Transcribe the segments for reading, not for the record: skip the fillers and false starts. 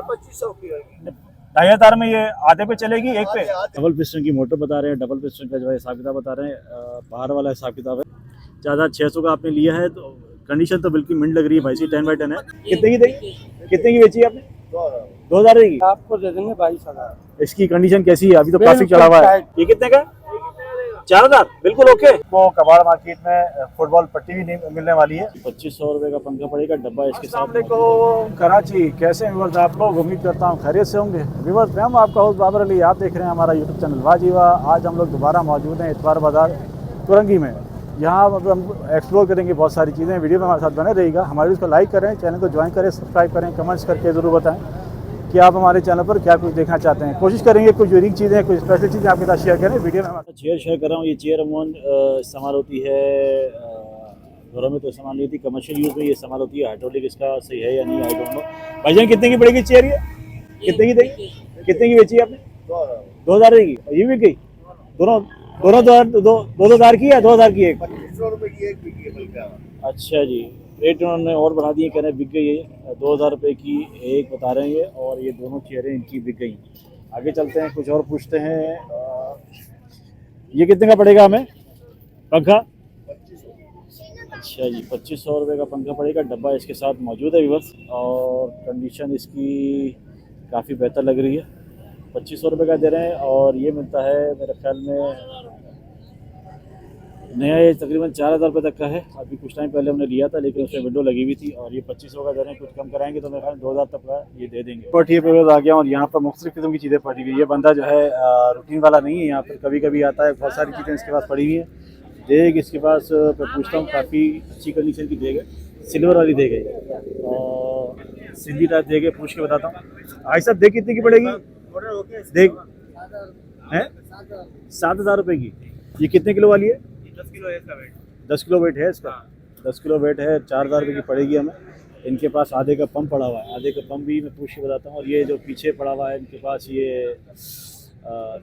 2500 की होगी। 2500 में ये आधे पे चलेगी, एक पे। डबल पिस्टन की मोटर बता रहे हैं, डबल पिस्टन का जो है हिसाब किताब बता रहे हैं, बाहर वाला हिसाब किताब है। ज़्यादा 600 का आपने लिया है तो कंडीशन तो बिल्कुल मिंट लग रही है भाई सी, 10/10 है। कितने की देगी, कितने की बेची है आपने? 2000 की आपको दे देंगे 22,000। इसकी कंडीशन कैसी है? अभी तो प्लास्टिक चढ़ा हुआ है। ये कितने का? 4000 बिल्कुल ओके। वो कबाड़ मार्केट में फुटबॉल पट्टी भी नहीं मिलने वाली है। 2500 रुपए का पंखा पड़ेगा, डब्बा इसके साथ। कराची, कैसे व्यूअर्स आप लोग? उम्मीद करता हूँ खैरियत से होंगे। व्यूअर्स मैं आपका होस्ट बाबर अली, आप देख रहे हैं हमारा यूट्यूब चैनल वाजीवा। आज हम लोग दोबारा मौजूद हैं इतवार बाजार तुरंगी में। यहाँ मतलब हम एक्सप्लोर करेंगे बहुत सारी चीज़ें। वीडियो में हमारे साथ बने रहेगा। हमारे इसको लाइक करें, चैनल को ज्वाइन करें, सब्सक्राइब करें, कमेंट्स करके ज़रूर बताएं कि आप हमारे चैनल पर क्या कुछ देखना चाहते हैं। कोशिश करेंगे कुछ यूनिक चीज़ें, कुछ स्पेशल चीज़ें आपके साथ शेयर करें वीडियो में। हमारा चेयर शेयर कर रहा हूँ। ये चेयर अमूमन इस्तेमाल होती है घरों में, तो इस्तेमाल नहीं होती, कमर्शियल यूज़ में ये इस्तेमाल होती है। हाइड्रोलिक इसका सही है या नहीं, आई डोंट नो। भाईजान कितने की पड़ेगी चेयर? ये कितने की देगी, कितने की बेची आपने? 2000 की। ये भी गई दोनों 2000 की या 2000 की? एक 2500 रुपए की एक बिकी है। अच्छा जी, रेट उन्होंने और बढ़ा दिए, कह रहे हैं बिक गई है 2000 रुपये की एक बता रहे हैं ये, और ये दोनों चेयरें इनकी बिक गई। आगे चलते हैं, कुछ और पूछते हैं। ये कितने का पड़ेगा हमें पंखा? 2500। अच्छा जी, 2500 रुपये का पंखा पड़ेगा, डब्बा इसके साथ मौजूद है बस, और कंडीशन इसकी काफ़ी बेहतर लग रही है। 2500 रुपये का दे रहे हैं, और ये मिलता है मेरे ख्याल में नया, ये तकरीबन 4000 रुपये तक का है। अभी कुछ टाइम पहले हमने लिया था, लेकिन उसमें विंडो लगी हुई थी, और ये 2500 का दे रहे हैं। कुछ कम कराएंगे तो मेरे ख्याल 2000 तक का ये दे देंगे। पटिए पे आ गया, और यहाँ पर मुख्तलिफ किस्म की चीज़ें पड़ी हुई है। ये बंदा जो है रूटीन वाला नहीं है, यहाँ पर कभी कभी आता है। बहुत सारी चीज़ें इसके पास पड़ी हुई हैं। देग इसके पास मैं पूछता हूँ, काफ़ी अच्छी कंडीशन की देग है, सिल्वर वाली देग है, और सिंधी टाइप देग है। पूछ के बताता हूँ। भाई साहब देग कितने की पड़ेगी? देग है 7000 रुपये की। ये कितने किलो वाली है? 10 किलो है इसका वेट। 10 किलो वेट है इसका। 10 किलो वेट है, 4000 रुपये की पड़ेगी हमें। इनके पास आधे का पंप पड़ा हुआ है, आधे का पंप भी मैं पूछ के बताता हूँ। और ये जो पीछे पड़ा हुआ है इनके पास, ये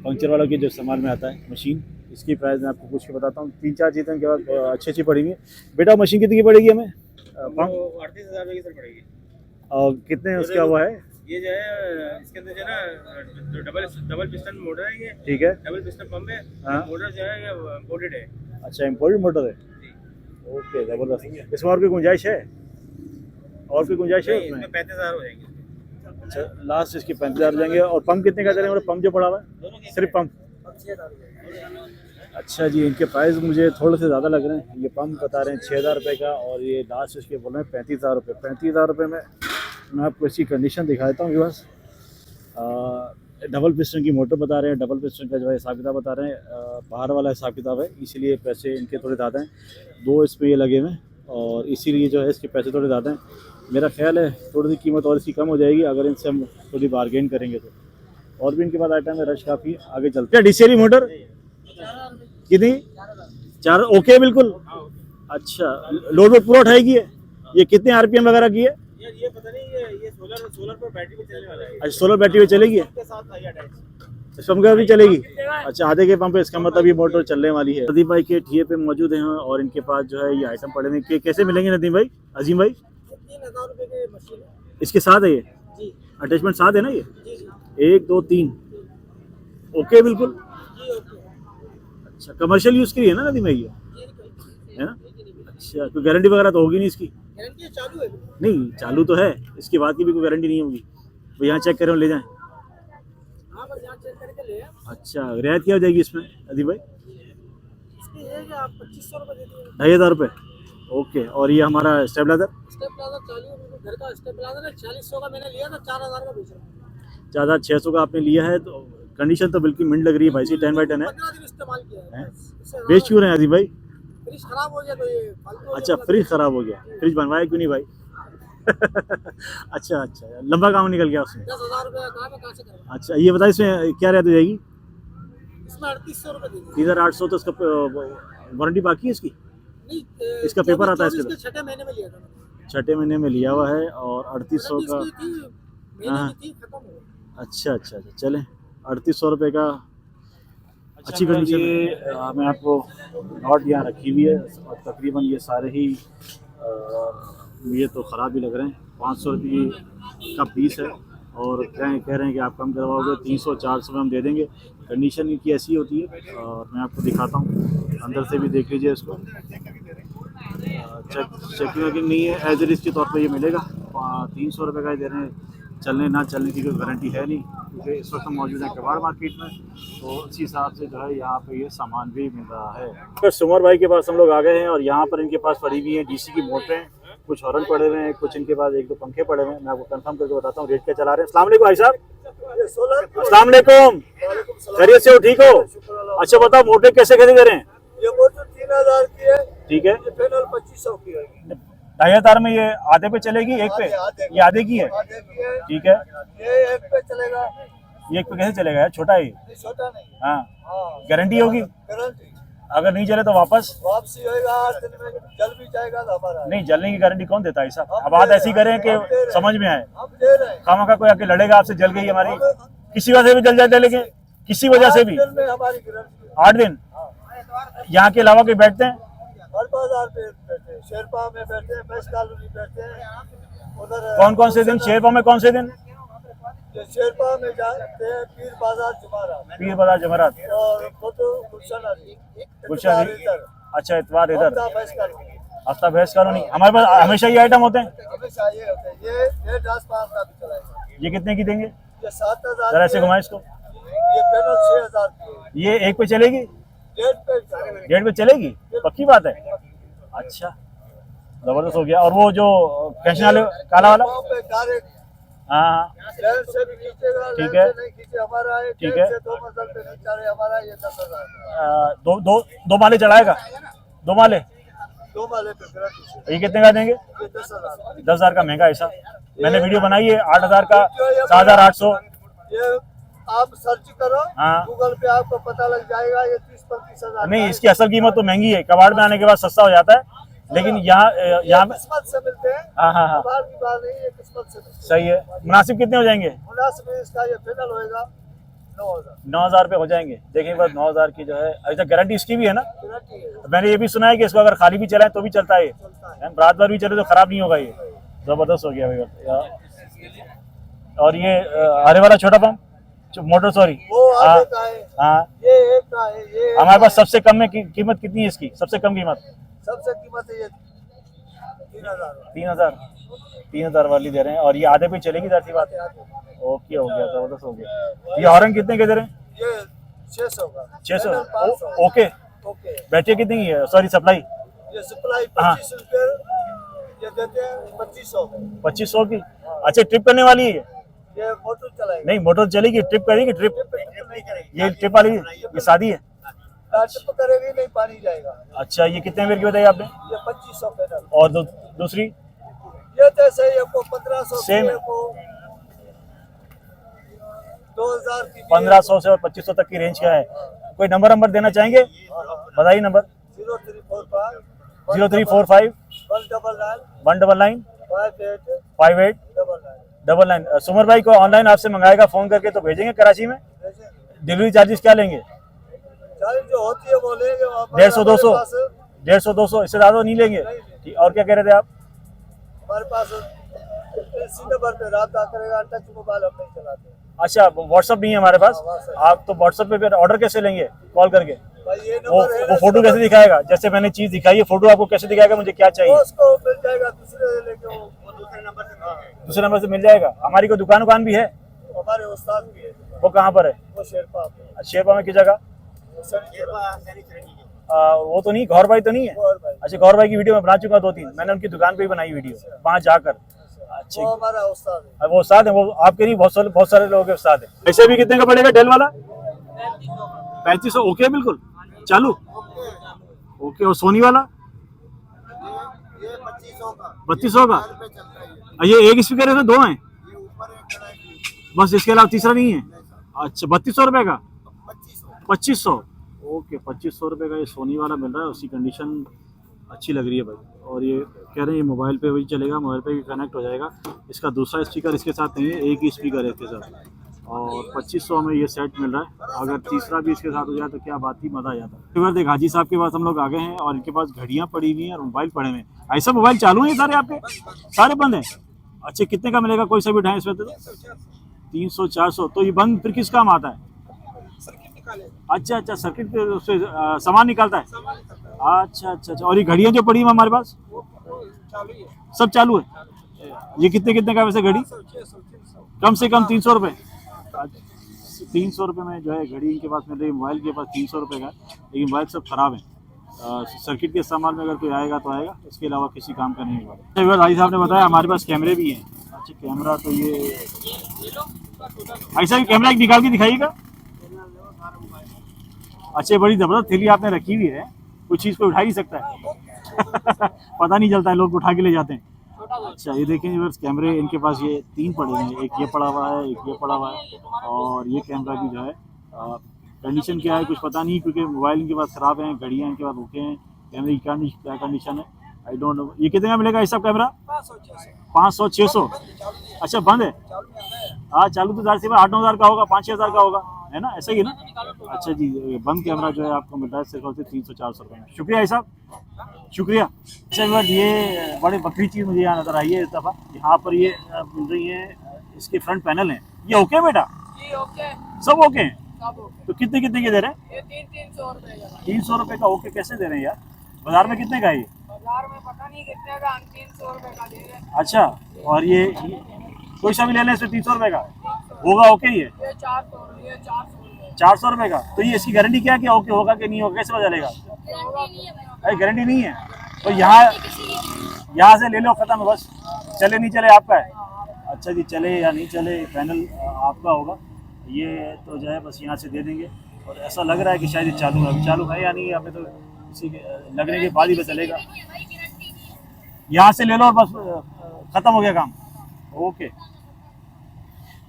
पंक्चर वालों की जो सामान में आता है मशीन, इसकी प्राइस मैं आपको पूछ के बताता हूँ। 3-4 चीज़ें इनके पास अच्छी अच्छी पड़ी हुई हैं। बेटा मशीन कितनी की पड़ेगी हमें? पंप 38,000 रुपए की सर पड़ेगी। और कितने उसका हुआ है? ये जो है इसके अंदर जो है ना, जो डबल पिस्टन मोटर है, ये ठीक है, डबल पिस्टन पंप है। हाँ। मोटर जो है ये इंपोर्टेड है। अच्छा, इम्पोर्टेड मोटर है। ओके, ज़बरदस्त। इसमें और कोई गुंजाइश है? और कोई गुंजाइश है नहीं, उसमें? इसमें 35,000 हो जाएंगे। अच्छा, लास्ट इसकी 35,000 जाएंगे। और पंप कितने का दे रहे हैं? पंप जो पड़ा हुआ है, सिर्फ पंप? अच्छा जी, इनके प्राइस मुझे थोड़े से ज़्यादा लग रहे हैं। ये पंप बता रहे हैं 6000 रुपये का, और ये लास्ट इसके बोल रहे हैं 35,000 रुपये। 35,000 रुपये में मैं आपको इसकी कंडीशन दिखाता हूँ। बस डबल पिस्टन की मोटर बता रहे हैं, डबल पिस्टन का जो है हिसाब किताब बता रहे हैं, बाहर वाला हिसाब किताब है, इसीलिए पैसे इनके थोड़े ज़्यादा हैं। 2 इस पर ये लगे हुए हैं, और इसीलिए जो है इसके पैसे थोड़े ज़्यादा हैं। मेरा ख्याल है थोड़ी सी कीमत और इसकी कम हो जाएगी अगर इनसे हम थोड़ी बारगेन करेंगे तो। और भी इनके पास आइटम है, रश काफ़ी। आगे चलते हैं। डीसीएल मोटर कितनी? 4 ओके बिल्कुल। अच्छा, लोड में पूरा उठाएगी ये कितने आरपीएम वगैरह की है? ये पता नहीं, ये सोलर पर बैटरी पे चलने वाला है। अच्छा, सोलर बैटरी पे चलेगी, इसके साथ है अटैच। पंप भी चलेगी। अच्छा, आधे के पंप है, इसका मतलब ये मोटर चलने वाली है। नदीम भाई के ठिए पे मौजूद हैं, और इनके पास जो है ये आइटम पड़े हैं। कैसे मिलेंगे नदीम भाई, अजीम भाई? 3000 रुपए की मशीन है इसके साथ है ये जी। अटैचमेंट साथ है ना ये? जी 1 2 3 ओके बिल्कुल। जी ओके। अच्छा, कमर्शियल यूज़ के लिए है ना नदीम भाई ये, है ना? अच्छा, कोई गारंटी वगैरह तो होगी नहीं इसकी? गारंटी चालू है। नहीं, चालू तो है, इसके बाद की भी कोई गारंटी नहीं होगी। वो यहाँ चेक करें और ले जाएं। हाँ, बस यहाँ चेक करके ले। अच्छा, रियायत क्या हो जाएगी इसमें अदीब भाई? इसकी ये कि आप 2500 रुपये दे दिए। 2500 रुपये। ओके, और ये हमारा स्टेबलाइजर? स्टेबलाइजर चालू है, बिल्कुल घर का स्टेबलाइजर है। 4600 का मैंने लिया था, 4000 का बेच रहा हूँ। 4600 का आपने लिया है, तो कंडीशन तो बिल्कुल मिंट लग रही है भाई सी, 10/10 है। 15 दिन इस्तेमाल किया है। बेच क्यों रहे हैं अदीब भाई? फ्रिज खराब हो गया तो ये फालतू हो अच्छा, गया। फ्रिज ख़राब हो गया, फ्रिज बनवाया क्यों नहीं भाई? अच्छा अच्छा, लंबा काम निकल गया उसमें। 10,000 रुपये का काम है, कहाँ से करें? अच्छा, ये बताइए इसमें क्या रियायत हो जाएगी? इसमें 3800 रुपये दे दिए। 3800। तो इसका वारंटी बाकी है इसकी? नहीं, इसका पेपर आता है इसके? 6ठे महीने में लिया था मैंने। 6ठे महीने में लिया हुआ है, और 3800 का। इसकी थी, महीने की थी, खत्म हो गई। अच्छा अच्छा अच्छा, चलें 3800 रुपये का अच्छी कंडीशन है। मैं आपको नॉट यहाँ रखी हुई है, और तकरीबन ये सारे ही ये तो ख़राब ही लग रहे हैं। 500 रुपये का पीस है, और कह रहे हैं कि आप कम करवाओगे 300-400 में हम दे देंगे। कंडीशन इनकी ऐसी होती है और मैं आपको दिखाता हूँ, अंदर से भी देख लीजिए इसको। चेकिंग वेकिंग नहीं है, एज इट इज़ के तौर पे ये मिलेगा। 300 रुपये का ही दे रहे हैं। चलने ना चलने की कोई गारंटी है नहीं, क्योंकि इस वक्त हम मौजूद हैं कबाड़ मार्केट में, तो उसी हिसाब से जो है यहाँ पे ये सामान भी मिल रहा है। फिर सुमर भाई के पास हम लोग आ गए हैं और यहाँ पर इनके पास पड़ी हुई हैं डीसी की मोटरें, कुछ हॉर्न पड़े हुए हैं, कुछ इनके पास 1-2 पंखे पड़े हुए हैं। मैं आपको कंफर्म करके बताता हूँ रेट क्या चला रहे हैं। अस्सलाम वालेकुम भाई साहब। अस्सलाम वालेकुम, खैरियत से हो, ठीक हो? अच्छा बताओ, मोटरें कैसे खरीद रहे हैं? ये मोटर 3000 की है। ठीक है, ये पैनल 2500 की है। 2500 में ये आधे पे चलेगी, एक पे? ये आधे की है, ठीक है। ये एक पे चलेगा। ये एक पे कैसे चलेगा यार, छोटा ही? छोटा नहीं। हाँ, गारंटी होगी? गारंटी। अगर नहीं चले तो वापसी होएगा 8 दिन में, जल भी जाएगा तो हमारा। नहीं, जलने की गारंटी कौन देता है साहब? अब बात ऐसी करें कि समझ में आए। हम दे रहे हैं। खामा का कोई आके लड़ेगा आपसे, जल गई हमारी, किसी वजह से भी जल जाते, लेकिन किसी वजह से भी 8 दिन में हमारी गारंटी। 8 दिन? यहाँ के अलावा कोई बैठते हैं? हर बाजार पे बैठते हैं, शेरपा में बैठते हैं, बेस्ट कॉलोनी बैठते हैं। उधर कौन कौन से दिन? शेरपा में कौन से दिन? शेरपा में जाते हैं, पीर बाजार जुमारा। पीर बाजार जमरात और गुलशन अली। गुलशन। अच्छा, इतवार इधर, बेस्ट कॉलोनी। हफ्ता भैंस कॉलोनी। हमारे पास हमेशा ये आइटम होते हैं। हमेशा ये होते हैं। ये 10-5 का भी चलाएगा। ये कितने की देंगे? ये 7000। जरा ऐसे घुमाए इसको। ये पैनल 6000 की। ये एक पे चलेगी? 1.5 पे चलेगी, पक्की बात है? अच्छा, जबरदस्त हो गया। और वो जो फैशन वाले काला वाला? हाँ, ठीक है, ठीक है। 2 माले चलाएगा? 2 माले? 2 माले पे। ये कितने का देंगे? 10,000 का महंगा ऐसा। मैंने वीडियो बनाई है 8,000 का, 7,800। ये आप सर्च करो, हाँ, गूगल पे आपको पता लग जाएगा। ये 30-35 हजार। नहीं, इसकी असल कीमत तो महंगी है, कबाड़ में आने के बाद सस्ता हो जाता है, लेकिन यहाँ किस्मत से मिलते हैं। हाँ, बार की बात नहीं, ये किस्मत से मिलते हैं। सही है। मुनासिब कितने हो जाएंगे? मुनासिब इसका ये फाइनल होएगा 9000। 9,000 रुपये हो जाएंगे। देखिए बस 9,000 की जो है, अभी तक गारंटी इसकी भी है ना? गारंटी है। मैंने ये भी सुना है कि इसको अगर खाली भी चलाएं तो भी चलता है, रात भर भी चले तो खराब नहीं होगा। ये जबरदस्त हो गया भाई। और ये हरे वाला छोटा पंप मोटर, सॉरी, वो आगे का है। हाँ, ये एक का है। ये हमारे पास सबसे कम में कीमत कितनी है इसकी? सबसे कम कीमत? सबसे कीमत है ये 3000। 3,000 वाली दे रहे हैं। और ये आधे पे चलेगी, जाती बात। ओके, हो गया, जबरदस्त हो गया। ये हॉर्न कितने के दे रहे हैं? ये 600 का। 600। 500। ओके। ओके। बैटरी कितने की है? Sorry, supply? ये सप्लाई हाँ। 25 रुपये। ये देते हैं 2500। 2500 की? अच्छा, ट्रिप करने वाली है? ये मोटर चलाएगा। नहीं, मोटर चलेगी, ट्रिप करेगी? ट्रिप नहीं करेगी। ये ट्रिप वाली, ये शादी है? ट्रिप करेगी नहीं, पानी जाएगा। अच्छा, ये कितने एम्पीयर की बताई आपने? ये 2500 पैनल। और दूसरी? ये जैसे ये को 1500 सेम। को 2000 की 1500 से और 2500 तक की रेंज का है। कोई नंबर देना चाहेंगे? बताइए नंबर। 0345 0345 199 199 58 5899। सुमर भाई को ऑनलाइन आपसे मंगाएगा फोन करके तो भेजेंगे कराची में? डिलीवरी चार्जेस क्या लेंगे? जो होती है वो लेंगे। 150-200? 150-200, इससे ज्यादा नहीं लेंगे? ठीक। और क्या कह रहे थे आप? हमारे पास इसी नंबर पे राब्ता करेगा। टच मोबाइल हम नहीं चलाते। अच्छा, व्हाट्सअप नहीं है हमारे पास। आप तो व्हाट्सएप पे फिर ऑर्डर कैसे लेंगे कॉल करके? भाई ये वो नंबर है। फोटो कैसे दिखाएगा? जैसे मैंने चीज दिखाई है, फोटो आपको कैसे दिखाएगा मुझे क्या चाहिए? उसको मिल जाएगा दूसरे लेके, वो दूसरे नंबर से। दूसरे नंबर से मिल जाएगा। हमारी कोई दुकान भी है? हमारे उस्ताद भी है। वो कहाँ पर है? वो शेरपा पे। शेरपा में किस जगह? वो तो नहीं, गौर भाई तो नहीं है? अच्छा, गौर भाई की वीडियो मैं बना चुका 2-3। मैंने उनकी दुकान पे ही बनाई वीडियो, वहाँ जाकर। अच्छा, वो हमारा उस्ताद है। वो उस्ताद है, वो आपके नहीं, बहुत सारे लोगों के उस्ताद है। ऐसे भी कितने का पड़ेगा डेल वाला? 3500। ओके, बिल्कुल चालू। ओके, और सोनी वाला? ये 2500 का। 3200 का? ये एक स्पीकर है, 2 हैं? बस, इसके अलावा तीसरा नहीं है? अच्छा, 3200 रुपए का? 2500। ओके, 2500 रुपये का ये सोनी वाला मिल रहा है। उसकी कंडीशन अच्छी लग रही है भाई। और ये कह रहे हैं ये मोबाइल पे वही चलेगा, मोबाइल पे भी कनेक्ट हो जाएगा। इसका दूसरा स्पीकर इसके साथ नहीं है, एक ही स्पीकर है इसके साथ। और 2500 में ये सेट मिल रहा है। अगर तीसरा भी इसके साथ हो जाए तो क्या बात ही, मज़ा आ जाता है। फिर देख, हाजी साहब के पास हम लोग आ गए हैं और इनके पास घड़ियाँ पड़ी हुई हैं और मोबाइल पड़े हुए हैं। ऐसा मोबाइल चालू है सारे आपके? सारे बंद हैं? अच्छे, कितने का मिलेगा? कोई सा भी उठाएं इसमें तो 300-400। तो ये बंद फिर किस काम आता है? सर्किट निकाले, अच्छा अच्छा, सर्किट पे उससे सामान निकालता है। सामान निकलता है, अच्छा अच्छा अच्छा। और ये घड़ियाँ जो पड़ी हैं हमारे पास, वो चालू ही है। सब चालू है। ये कितने कितने का वैसे घड़ी? 600, 300। कम से कम 300 रुपये। 300 रुपये में जो है घड़ी इनके पास मिल रही है। मोबाइल के पास 300 रुपये का, लेकिन मोबाइल सब खराब है। सर्किट के इस्तेमाल में अगर कोई आएगा तो आएगा, इसके अलावा किसी काम का नहीं होगा। भाई साहब ने बताया हमारे पास कैमरे भी हैं। अच्छा कैमरा, तो ये ऐसा ही कैमरा एक निकाल के दिखाइएगा। अच्छा बड़ी जबरदस्त थैली आपने रखी हुई है, कुछ चीज़ को उठा ही सकता है। पता नहीं चलता है, लोग उठा के ले जाते हैं। अच्छा ये देखें व्यूअर्स, कैमरे इनके पास ये 3 पड़े हैं। एक ये पड़ा हुआ है, एक ये पड़ा हुआ है, और ये कैमरा भी जो है कंडीशन क्या है कुछ पता नहीं, क्योंकि मोबाइल इनके पास ख़राब हैं, घड़ियाँ इनके पास रुके हैं। कैमरे की क्या कंडीशन है आई डोंट नो। ये कितने का मिलेगा ये सब कैमरा? 500-600। अच्छा बंद है? हाँ चालू तो जाहिर सी बात 8-9 हज़ार का होगा, 5-6 हज़ार का होगा, है ना? ऐसा ही है ना? अच्छा जी, ये बंद कैमरा जो है आपको मिल रहा है सिर्फ 300-400 रुपये में। शुक्रिया भाई साहब, शुक्रिया। अच्छा बट ये बड़ी बकरी चीज़ मुझे यहाँ नज़र आई है इस दफ़ा। यहाँ पर ये मिल रही है, इसके फ्रंट पैनल हैं। ये ओके बेटा? जी ओके, सब ओके हैं? सब ओके। तो कितने कितने के दे रहे हैं? ये 300 रुपए का। 300 रुपये का ओके कैसे दे रहे हैं यार? बाजार में कितने का है ये? बाजार में पता नहीं कितने का, हम 300 रुपए का दे रहे हैं। अच्छा, और ये कोई सा भी ले लें इसमें 300 रुपये का होगा ओके ही है? ये 400, ये 400 रुपए। 400 रुपये का। तो ये इसकी गारंटी क्या है कि ओके होगा कि नहीं होगा, कैसे पता चलेगा? अरे गारंटी नहीं है तो यहाँ से ले लो, खत्म है बस। चले नहीं चले आपका है। अच्छा जी, चले या नहीं चले पैनल आपका होगा। ये तो जो है बस यहाँ से दे देंगे, और ऐसा लग रहा है कि शायद ये चालू है। चालू है या नहीं है हमें तो इसी के लगने के बाद ही पता चलेगा। यहाँ से ले लो और बस ख़त्म हो गया काम। ओके,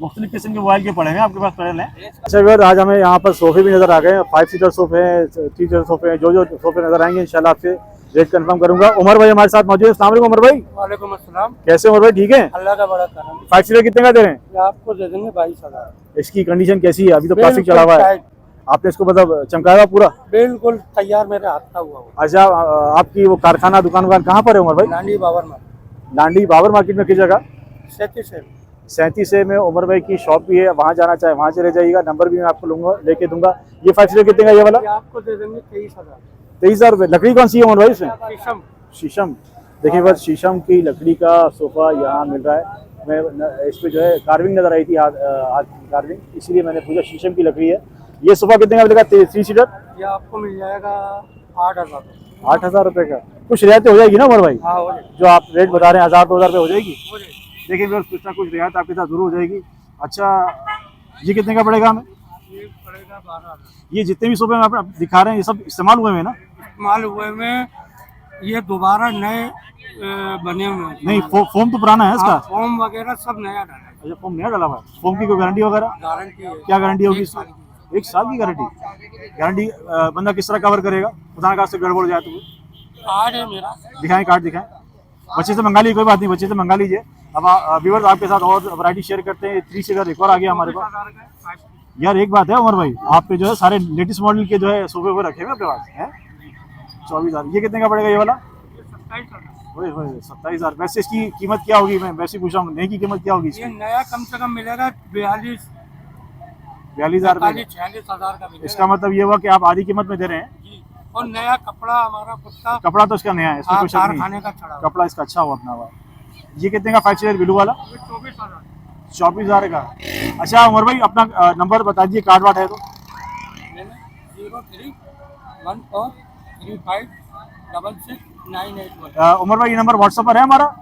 मुख्तलिफ किस्म के मोबाइल के पड़े हैं आपके पास, पड़े हैं। अच्छा व्यवर, आज हमें यहाँ पर सोफे भी नज़र आ गए हैं। 5 सीटर सोफे हैं, 3 सीटर सोफे हैं। जो जो सोफे नज़र आएंगे इंशाल्लाह आपसे रेट कंफर्म करूंगा। उमर भाई हमारे साथ मौजूद है। अस्सलाम वालेकुम उमर भाई। वालेकुम अस्सलाम। कैसे उमर भाई, ठीक है? अल्लाह का बड़ा करम। 5 सीटर कितने का दे रहे हैं? ये आपको दे देंगे 22,000। इसकी कंडीशन कैसी है? अभी तो प्लास्टिक चढ़ा हुआ है। आपने इसको मतलब चमकाया हुआ पूरा? बिल्कुल तैयार, मेरे हाथ का हुआ वो। अच्छा, आपकी वो कारखाना दुकान कहाँ पर है उमर भाई? नांडी बाबर मार्केट। नांडी बाबर मार्केट में किस जगह? 37 में उमर भाई की शॉप भी है। वहाँ जाना चाहे वहाँ चले जाइएगा। नंबर भी मैं आपको लूंगा, लेके दूंगा। ये 5 सीटर कितने का ये वाला? ये आपको दे देंगे 23,000। 23,000 रुपये। लकड़ी कौन सी है उमर भाई इसमें? शीशम। शीशम। देखिए बस शीशम की लकड़ी का सोफ़ा यहाँ मिल रहा है। मैं इस पर जो है कार्विंग नज़र आई थी, हाथ की कार्विंग, इसीलिए मैंने पूछा। शीशम की लकड़ी है। ये सोफ़ा कितने का मिलेगा 3 सीटर? ये आपको मिल जाएगा 8,000। 8,000 रुपये का। कुछ रियायतें हो जाएगी ना उमर भाई? हाँ हो जाएगी। जो आप रेट बता रहे हैं 1,000-2,000 रुपये हो जाएगी? हो जाएगी। देखिए फिर कुछ ना कुछ रियायत आपके साथ जरूर हो जाएगी। अच्छा, ये कितने का पड़ेगा हमें? ये पड़ेगा 12,000। ये जितने भी सोफे में आप दिखा रहे हैं ये सब इस्तेमाल हुए हैं ना? इस्तेमाल हुए में ये दोबारा नए बने हुए हैं। नहीं, फोम तो पुराना है इसका? फॉर्म वगैरह सब नया डाला है। अच्छा, फोम नया डाला हुआ है। फोम की कोई गारंटी वगैरह? गारंटी है। क्या गारंटी होगी 1 इसकी? साल की। 1 साल की गारंटी। बंदा किस तरह कवर करेगा? खुदा का से गड़बड़ हो जाए तो? कार्ड है मेरा। दिखाएं, कार्ड दिखाएं। बच्चे से मंगा लीजिए, कोई बात नहीं, बच्चे से मंगा लीजिए। अब व्यूअर्स आपके साथ और वैरायटी शेयर करते हैं। 3 सीटर एक और आ गया हमारे पास। 24,000 का है। यार एक बात है उमर भाई, आप पे जो है सारे लेटेस्ट मॉडल के जो है सोफे वो रखे हुए अपने पास हैं। 24,000। ये कितने का पड़ेगा ये वाला? 27,000। 27,000। वैसे इसकी कीमत क्या होगी? मैं वैसे पूछ रहा हूँ, नई की कीमत क्या होगी ये इसकी? नया कम से कम मिलेगा 42,000 रुपये। 46,000 का मिलेगा। इसका मतलब ये हुआ कि आप आधी कीमत में दे रहे हैं। जी। और नया कपड़ा हमारा खुद का कपड़ा तो इसका नया है, इसमें कोई शक नहीं। कारखाने का चढ़ा हुआ। कपड़ा इसका अच्छा हुआ अपना हुआ। ये कितने का 5 सीटर ब्लू वाला? ये 24,000। 24,000 का। अच्छा उमर भाई अपना नंबर बता दीजिए, कार्ड वाट है तो? 0314356698। उमर भाई ये नंबर व्हाट्सएप पर है हमारा?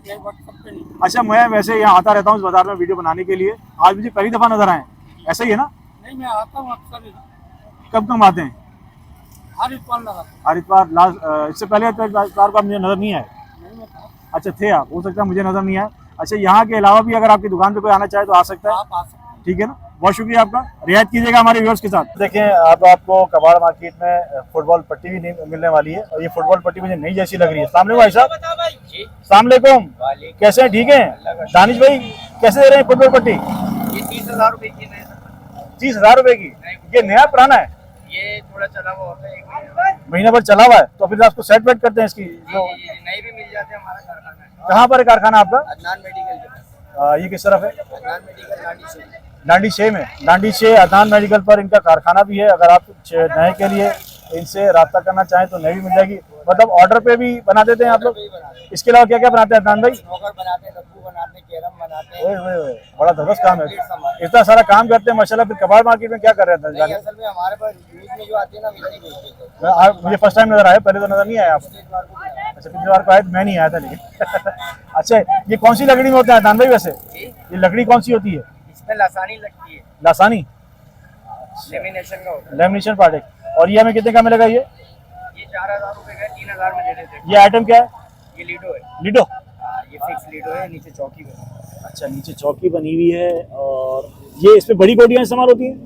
ये व्हाट्सएप पे नहीं। अच्छा, मैं वैसे यहाँ आता रहता हूँ इस बाजार में वीडियो बनाने के लिए। आज मुझे पहली दफ़ा नजर आए, ऐसा ही है ना? नहीं, मैं आता हूँ अक्सर इधर। कब कब आते हैं? हर इतवार लगाता हूँ। हर इतवार। लास्ट इससे पहले इतवार को आप मुझे नजर नहीं आए? नहीं मैं था। अच्छा थे आप, हो सकता है मुझे नजर नहीं आया। अच्छा, यहाँ के अलावा भी अगर आपकी दुकान पे कोई आना चाहे तो आ सकता है? आप आ सकते हैं। ठीक है ना, बहुत शुक्रिया आपका। रियायत कीजिएगा हमारे व्यूअर्स के साथ। देखें, अब आपको कबाड़ मार्केट में फुटबॉल पट्टी भी नहीं मिलने वाली है, और ये फुटबॉल पट्टी मुझे नई जैसी लग रही है। अस्सलाम वालेकुम भाई साहब। अस्सलाम वालेकुम। कैसे हैं, ठीक हैं? दानिश भाई कैसे दे रहे हैं फुटबॉल पट्टी? ये 30,000 रुपए की है। 30,000 रुपए की। ये नया पुराना है? ये थोड़ा चला हुआ होता है, 1 महीना भर चला हुआ है, तो फिर आपको सेट वेट करते हैं इसकी? जो नए भी मिल जाते हैं, हमारा कारखाना है। कहाँ पर है कारखाना आपका? अदनान मेडिकल के पास। ये किस तरफ है? अदनान मेडिकल नानी से। डांडी छे में, डांडी छे अदनान मेडिकल पर इनका कारखाना भी है। अगर आप कुछ नए के लिए इनसे रब्ता करना चाहें तो नई भी मिल जाएगी। मतलब ऑर्डर पे भी बना देते हैं आप लोग? इसके अलावा क्या क्या बनाते हैं अदनान भाई? स्नोकर बनाते हैं, डब्बू बनाते हैं, कैरम बनाते हैं। ओए ओए ओए, बड़ा जबरदस्त काम है। इतना सारा काम करते हैं माशाल्लाह। फिर कबाड़ मार्केट में क्या कर रहे थे? नहीं, असल में हमारे पास यूज में जो आती है ना वही बेचते हैं। मुझे फर्स्ट टाइम नजर आया, पहले तो नजर नहीं आया आप। इस बार को भी आया। अच्छा, पिछली बार को आया तो मैं नहीं आया था लेकिन अच्छा, ये कौन सी लकड़ी में होता है अदनान भाई वैसे? ये लकड़ी कौन सी होती है? इसमें लासानी लगती है, लासानी, लेमिनेशन का होता लेमिनेशन प्रोडक्ट। और ये हमें कितने का मिलेगा? है। ये 4000 रुपए का 3000 में दे देते हैं। ये आइटम क्या है? ये लीडो है। लीडो? ये फिक्स लीडो है, नीचे चौकी है। अच्छा, नीचे चौकी बनी हुई है। और ये इसमें बड़ी गोटियां इस्तेमाल होती हैं?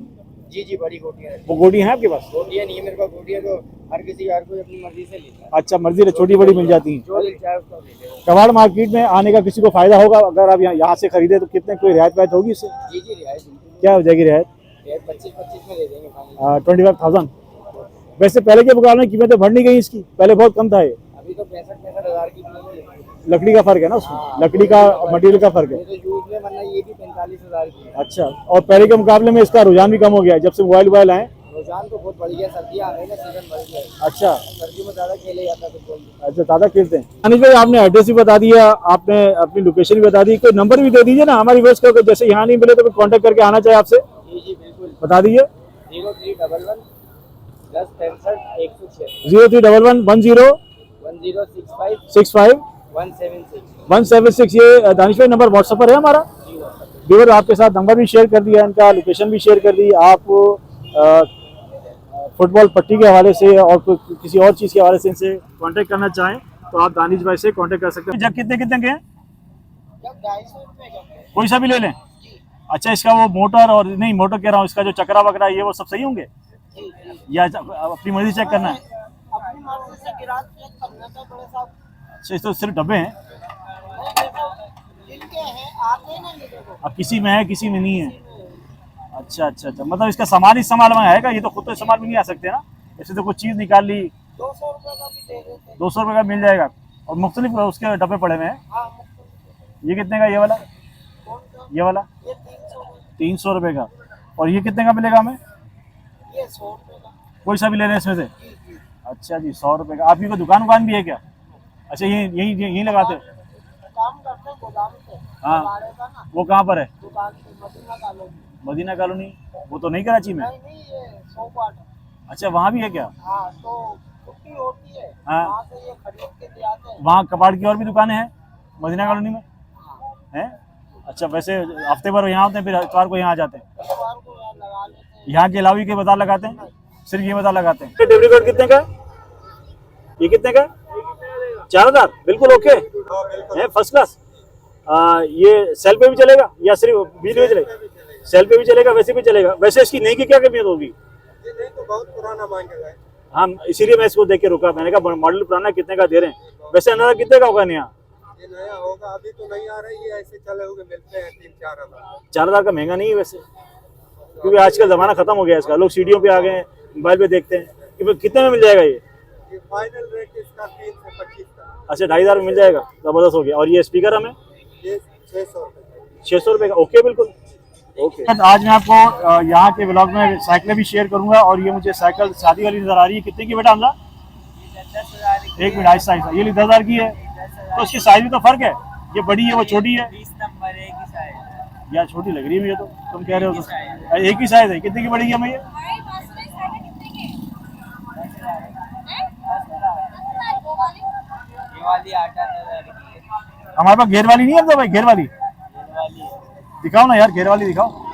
जी जी, बड़ी गोटियां है। वो गोटियां हैं आपके पास? गोटियां नहीं है मेरे पास, गोटियां तो हर किसी हर कोई अपनी मर्जी से लेता है। अच्छा, मर्जी है, छोटी बड़ी मिल जाती हैं। जो दिल चाहे उसको ले ले। कबाड़ मार्केट में आने का किसी को फायदा होगा? अगर आप यहाँ से खरीदे तो कितने कोई रियायत वायत होगी इससे? जी जी, रियायत बिल्कुल। क्या हो जाएगी रियायत? रियायत 25 में दे देंगे फाइनल। 25,000। वैसे पहले के मुकाबले में कीमतें बढ़ नहीं गई इसकी? पहले बहुत कम था ये। अभी तो 65,000 की मिलेगी। लकड़ी का फर्क है ना उसमें, लकड़ी का मटेरियल का फर्क है। ये तो यूज में, वरना ये भी 45,000 की है। अच्छा, और पहले के मुकाबले में इसका रुझान भी कम हो गया है जब से मोबाइल आए? रुझान तो बहुत बढ़ गया, सर्दियाँ आ गई ना, सीजन बढ़ गया है। अच्छा सर्दियों में ज्यादा खेले जाता है फुटबॉल। अच्छा, ज्यादा खेलते हैं। अनिल भाई, आपने एड्रेस भी बता दिया, आपने अपनी लोकेशन भी बता दी, कोई नंबर भी दे दीजिए ना हमारी वेस्ट को, जैसे यहाँ नहीं मिले तो कॉन्टेक्ट करके आना चाहिए आपसे। जी जी बिल्कुल, बता दीजिए। 0311 10 65 106 0311 10 1065 65 176। 176। ये दानिश भाई नंबर व्हाट्सएप पर है हमारा। व्यूअर आपके साथ नंबर भी शेयर कर दिया, इनका लोकेशन भी शेयर कर दी। आप फुटबॉल पट्टी के हवाले से और किसी और चीज़ के हवाले से इनसे कांटेक्ट करना चाहें तो आप दानिश भाई से कांटेक्ट कर सकते हैं। जब कितने कितने के हैं? 250 रुपए का। कोई सा भी ले लें? अच्छा, इसका वो मोटर और नहीं, मोटर कह रहा हूँ, इसका जो चक्रा वगैरह ये वो सब सही होंगे या अपनी मर्जी चेक करना है? अपनी मर्जी से गिरा चेक करना था बड़े साहब। अच्छा, इस तो सिर्फ डब्बे हैं, जिनके हैं आते हैं ना ये देखो। अब किसी में है किसी में नहीं है। अच्छा अच्छा अच्छा, मतलब इसका सामान इस्तेमाल में आएगा? ये तो खुद तो इस्तेमाल में नहीं आ सकते ना, ऐसे तो कुछ चीज़ निकाल ली 200 रुपए का भी दे देते हैं। 200 रुपये का मिल जाएगा। और मुख्तलिफ उसके डब्बे पड़े हुए हैं। हाँ, ये कितने का? ये वाला, कौन सा? ये वाला ये 300 रुपए। 300 रुपये का। और ये कितने का मिलेगा हमें? ये 100 रुपए का। कोई सा भी ले रहे हैं इसमें से? जी जी, अच्छा जी, 100 रुपये का। आपकी कोई दुकान भी है क्या? अच्छा, यहीं लगाते हो? काम करते हैं गोदाम से। हाँ। कबाड़े का ना वो कहाँ पर है? दुकान पे मदीना कॉलोनी। Medina colony? वो तो नहीं कराची में? नहीं नहीं, ये 100 क्वार्टर। अच्छा, वहाँ भी है क्या? हाँ, तो छुट्टी होती है, हाँ। वहाँ से ये खरीद के ले आते हैं। वहाँ कबाड़ की और भी दुकानें हैं मदीना कॉलोनी में? हाँ, हैं? अच्छा, वैसे हफ्ते भर यहाँ होते हैं, फिर इतवार को यहाँ आ जाते हैं? इतवार को यहाँ लगा लेते हैं। यहाँ के अलावा के बाजार लगाते हैं? सिर्फ ये बाजार लगाते हैं। डिलीवरी कोड कितने का? ये कितने का? 4000? बिल्कुल ओके है, फर्स्ट क्लास। ये सेल पे भी चलेगा या सिर्फ बिजली पे चलेगा? सेल पे भी चलेगा, वैसे भी चलेगा। वैसे इसकी नई की क्या कीमत होगी? ये नहीं तो बहुत पुराना मांगेगा। हाँ, इसीलिए मैं इसको देख के रुका, मैंने कहा मॉडल पुराना कितने का दे रहे हैं। वैसे अंदाजा कितने का होगा नया? ये नया होगा, अभी तो नहीं आ रही है, ऐसे चले हुए मिलते हैं 3-4 हजार। 4000 का महंगा नहीं है वैसे, क्योंकि आजकल ज़माना ख़त्म हो गया इसका। लोग सीढ़ियों पे आ गए हैं, मोबाइल पे देखते हैं। कि कितने में मिल जाएगा ये? ये फाइनल रेट इसका 3 से 25 का। अच्छा, 2500 में मिल जाएगा, ज़बरदस्त हो गया। और ये स्पीकर हमें ये 600 रुपए। 600 रुपये का। ओके, बिल्कुल ओके। आज मैं आपको यहाँ के ब्लॉग में साइकिलें भी शेयर करूँगा। और ये मुझे साइकिल शादी वाली नज़र आ रही है। कितने की बेटा हमला? 1 मिनट, आहिस्ता आहिस्ता। ये 10,000 की है, तो इसकी साइज में तो फ़र्क है, ये बड़ी है वो छोटी है। 20 नंबर एक ही साइज। यार छोटी लग रही है मुझे तो, तुम कह रहे हो तो एक ही साइज है। कितने की पड़ेगी हमें ये? भाई मास्टर साइड कितने के हैं? 10,000 ये वाली 8,000 की है। हमारे पास घेर वाली नहीं है तो भाई, घेर वाली ये वाली है। दिखाओ ना यार, घेर वाली दिखाओ।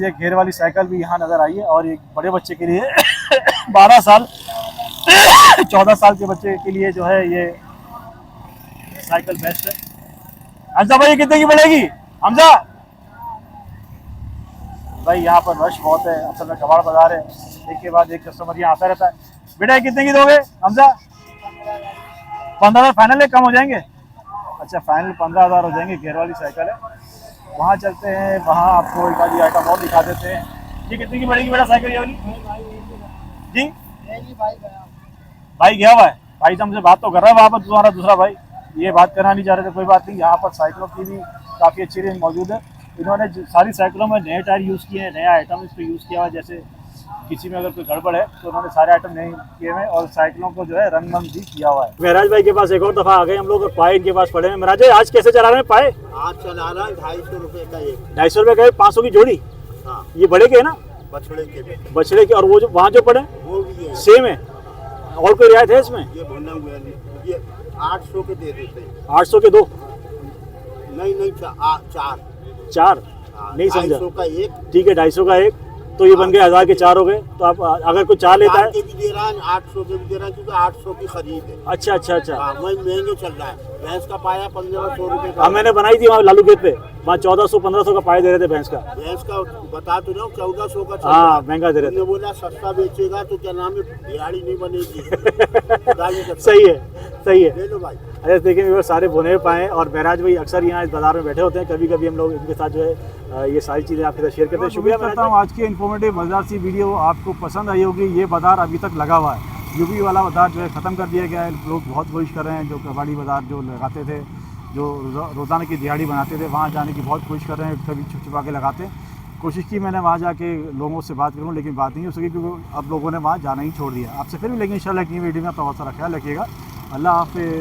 ये घेर वाली साइकिल भी यहाँ नजर आई है। और एक बड़े बच्चे के लिए 12 साल 14 साल के बच्चे के लिए जो है ये साइकिल बेस्ट है। हमजा भाई, कितने की पड़ेगी हमजा भाई? यहाँ पर रश बहुत है, असल में कबाड़ बाजार है, एक के बाद एक कस्टमर यहाँ आता रहता है। बेटा कितने की दोगे हमजा? 15,000 फाइनल है, कम हो जाएंगे? अच्छा, फाइनल 15,000 हो जाएंगे। घेर वाली साइकिल है। वहाँ चलते हैं, वहाँ आपको एक आधी आइटम और दिखा देते हैं। ये कितने की पड़ेगी बेटा साइकिल ये वाली जी? भाई गया हुआ है। भाई से हमसे बात तो कर रहा है वहाँ पर तुम्हारा दूसरा भाई। ये बात करना नहीं चाह रहे थे, कोई बात नहीं। यहाँ पर साइकिलों की भी काफ़ी अच्छी रेंज मौजूद है। इन्होंने सारी साइकिलों में नए टायर यूज़ किए हैं, नया आइटम इस पर यूज़ किया हुआ है। जैसे किसी में अगर कोई गड़बड़ है तो उन्होंने सारे आइटम नए किए हुए हैं और साइकिलों को जो है रंग भी किया हुआ है। महराज भाई के पास एक और दफ़ा आ गए हम लोग और पाए इनके पास पड़े हैं। महराज भाई आज कैसे चला रहे हैं पाए? आज चला रहा है 250 रुपये का एक। 250 रुपये का 500 की जोड़ी। हाँ, ये बड़े के है ना? बछड़े के भी। बछड़े के। और वो जो वहाँ जो पड़े वो भी है, सेम है? और कोई रियायत है इसमें? ये भुना हुआ है, ये 800 के दे देते हैं। 800 के 2? नहीं चार। 4? हाँ, नहीं समझा। 250 का एक। ठीक है, 250 का एक, तो ये बन गए 1000 के 4 हो गए। तो आप अगर कोई 4 लेता 1000 है। के भी दे रहा है, 800 के भी दे रहा है, क्योंकि 800 की खरीद है। अच्छा अच्छा अच्छा। हाँ, वही महंगे चल रहा है। भैंस का पाया 1500 रुपये का। हाँ, मैंने बनाई थी वहाँ लालू खेत पे, वहाँ 1400-1500 का पाए दे रहे थे भैंस का। भैंस का बता तो रहा हूँ 1400 का चल रहा हाँ, है। महंगा दे रहे उन्होंने बोला सस्ता बेचेगा तो क्या नाम है, दिहाड़ी नहीं बनेगी। गाली का सही है, सही है। ले लो भाई। अरे देखिए वो सारे भुने पाए। और महराज भाई अक्सर यहाँ इस बाजार में बैठे होते हैं, कभी कभी हम लोग इनके साथ जो है ये सारी चीज़ें आपके साथ शेयर करते हैं। शुक्रिया करता हूँ। आज की इन्फॉर्मेटिव बाजार सी वीडियो आपको पसंद आई होगी। ये बाजार अभी तक लगा हुआ है, यूपी वाला बाजार जो है ख़त्म कर दिया गया है। लोग बहुत कोशिश कर रहे हैं, जो कबाड़ी बाजार जो लगाते थे, जो रोज़ाना की दिहाड़ी बनाते थे, वहाँ जाने की बहुत कोशिश कर रहे हैं। कभी छुप छुपा के लगाते हैं। कोशिश की मैंने वहाँ जाके लोगों से बात करूँ, लेकिन बात नहीं हो सकी क्योंकि अब लोगों ने वहाँ जाना ही छोड़ दिया। आपसे फिर मिलेंगे इंशाल्लाह एक नई वीडियो में। अपना बहुत सारा ख्याल रखिएगा। अल्लाह हाफ़िज़।